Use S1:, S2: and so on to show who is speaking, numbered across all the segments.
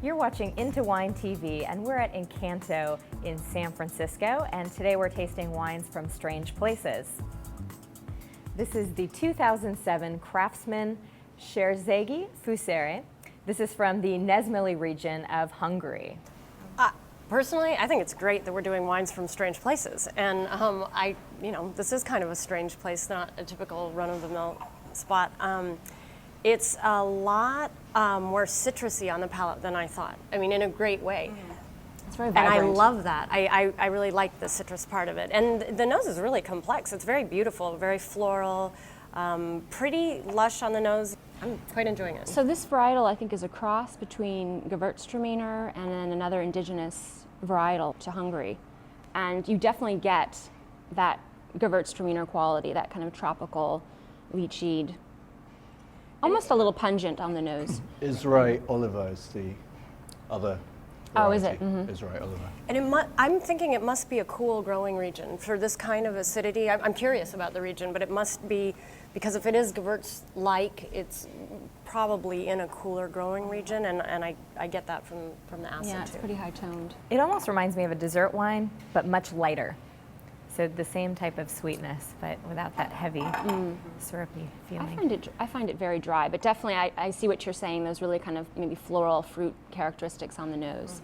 S1: You're watching IntoWineTV, and we're at Incanto in San Francisco, and today we're tasting wines from strange places. This is the 2007 Craftsman Cserszegi Fueszeres. This is from the Neszmély region of Hungary.
S2: Personally, I think it's great that we're doing wines from strange places, and this is kind of a strange place, not a typical run-of-the-mill spot. It's a lot more citrusy on the palate than I thought. I mean, in a great way.
S1: It's very vibrant.
S2: And I love that. I really like the citrus part of it. And the nose is really complex. It's very beautiful, very floral, pretty lush on the nose. I'm quite enjoying it.
S3: So this varietal, I think, is a cross between Gewürztraminer and then another indigenous varietal to Hungary. And you definitely get that Gewürztraminer quality, that kind of tropical, lycheed, almost a little pungent on the nose.
S4: Irsai Oliver is the other variety.
S3: Oh, is it? Mm-hmm.
S4: Irsai Oliver.
S2: And I'm thinking it must be a cool growing region for this kind of acidity. I'm curious about the region, but it must be, because if it is Gewürz-like, it's probably in a cooler growing region, and I get that from the acid
S3: Yeah, it's
S2: too.
S3: pretty high toned.
S1: It almost reminds me of a dessert wine, but much lighter. So the same type of sweetness, but without that heavy, syrupy feeling.
S3: I find it very dry, but definitely I see what you're saying, those really kind of maybe floral fruit characteristics on the nose.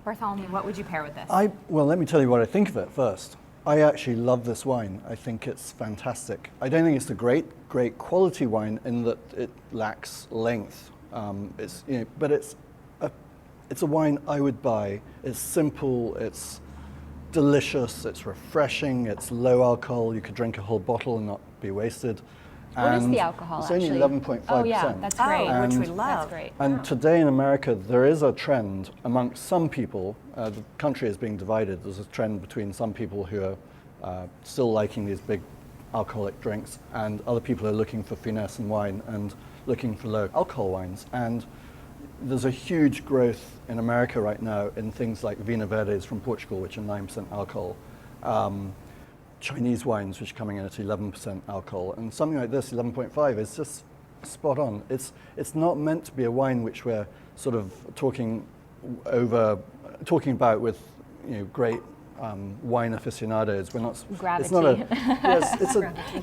S1: Bartholomew, what would you pair with this?
S4: Well, let me tell you what I think of it first. I actually love this wine. I think it's fantastic. I don't think it's a great quality wine in that it lacks length. But it's a wine I would buy. It's simple. It's delicious. It's refreshing. It's low alcohol. You could drink a whole bottle and not be wasted.
S3: What is the alcohol,
S4: it's
S3: actually?
S4: only 11.5%.
S3: Oh yeah, that's great.
S2: Which we love.
S3: That's great.
S4: And today in America, there is a trend amongst some people. The country is being divided. There's a trend between some people who are still liking these big alcoholic drinks, and other people are looking for finesse in wine and looking for low alcohol wines. And there's a huge growth in America right now in things like Vina Verdes from Portugal, which are 9% alcohol. Chinese wines, which are coming in at 11% alcohol, and something like this, 11.5, is just spot on. It's not meant to be a wine which we're sort of talking about with great wine aficionados. We're not.
S3: Gravity.
S4: It's not a. Yes,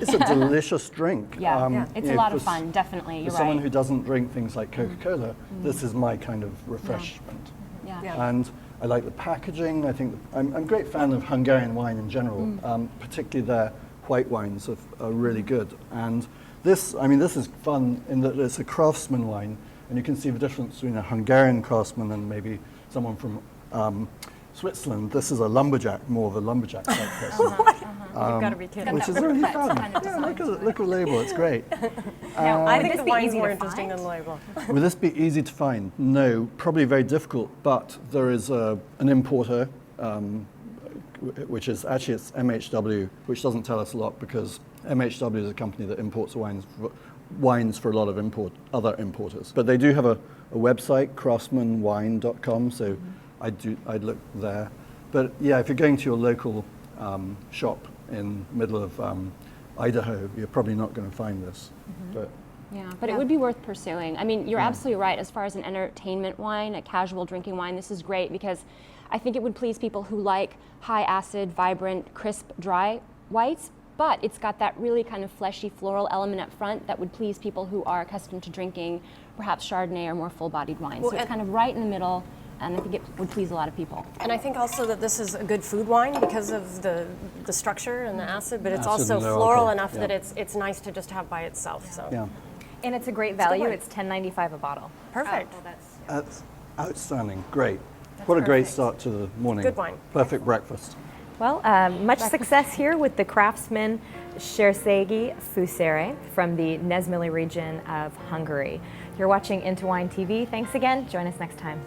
S4: it's a delicious drink.
S3: Yeah, it's a lot of fun. Definitely, you're
S4: for
S3: right.
S4: someone who doesn't drink things like Coca-Cola, this is my kind of refreshment.
S3: Yeah.
S4: And I like the packaging. I think I'm a great fan of Hungarian wine in general, particularly their white wines are really good. And this is fun in that it's a craftsman wine, and you can see the difference between a Hungarian craftsman and maybe someone from Switzerland. This is a lumberjack, more of a lumberjack type person.
S2: You've got to be kidding.
S4: Which is really fun. Yeah, look at the label, it's great.
S2: I think the wine's
S1: easy
S2: more
S1: to
S2: interesting
S1: find?
S2: than the label.
S4: Will this be easy to find? No, probably very difficult, but there is an importer, which is actually it's MHW, which doesn't tell us a lot because MHW is a company that imports wines for a lot of other importers. But they do have a website, craftsmanwine.com, so I'd look there. But yeah, if you're going to your local shop in middle of Idaho, you're probably not going to find this.
S3: But it would be worth pursuing. I mean, you're absolutely right. As far as an entertainment wine, a casual drinking wine, this is great because I think it would please people who like high acid, vibrant, crisp, dry whites, but it's got that really kind of fleshy floral element up front that would please people who are accustomed to drinking perhaps Chardonnay or more full-bodied wines. So it's kind of right in the middle, and I think it would please a lot of people.
S2: And I think also that this is a good food wine because of the structure and the acid, but it's
S4: Acid
S2: also
S4: and low
S2: floral
S4: alcohol,
S2: enough
S4: yeah.
S2: that it's nice to just have by itself. So
S4: Yeah,
S1: And it's a great value.
S2: wine.
S1: It's $10.95 a bottle.
S2: perfect.
S4: that's outstanding. Great. What a great start to the morning.
S2: Good wine.
S4: Perfect breakfast.
S1: Well, much success here with the Craftsman Cserszegi Fueszeres from the Neszmély region of Hungary. You're watching IntoWineTV. Thanks again. Join us next time.